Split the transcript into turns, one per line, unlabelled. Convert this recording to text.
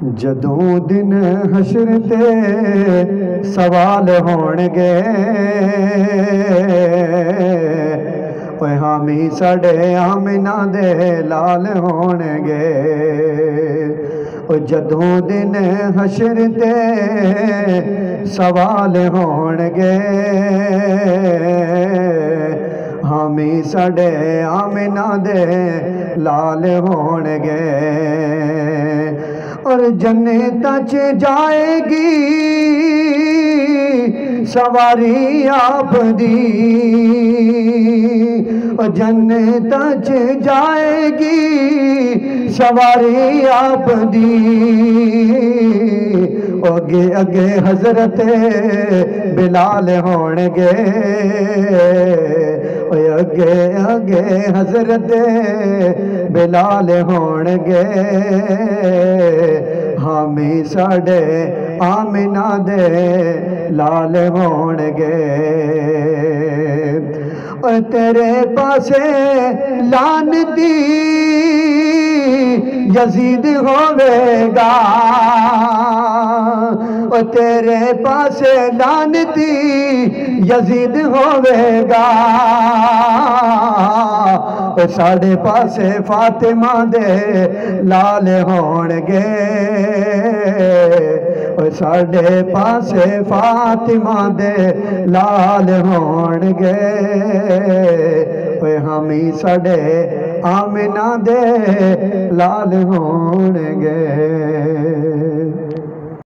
جدوں دن حشر تے سوال ہون گے، اوے حامی ساڈے آمنہ دے لال ہون گے۔ او جدوں دن حشر تے سوال ہون گے، حامی ساڈے آمنہ دے لال ہون گے۔ اور جنتاں چ جائے گی سواری آپ دی، اور جنتاں چ جائے گی سواری آپ دی۔ اگے اگے حضرت بلال ہون گے، اگے اگے حضرت بلال ہون گے، حامی ساڈے آمنہ دے لال ہون گے۔ اور تیرے پاسے لعنتی یزید ہوے گا، اور تیرے پاسے لعنتی یزید ہوے گا، اور ساڈے پاسے فاطمہ دے لال ہون گے، اور ساڈے پاسے فاطمہ دے لال ہون گے، اوے حامی ساڈے آمنہ دے لال ہون گے۔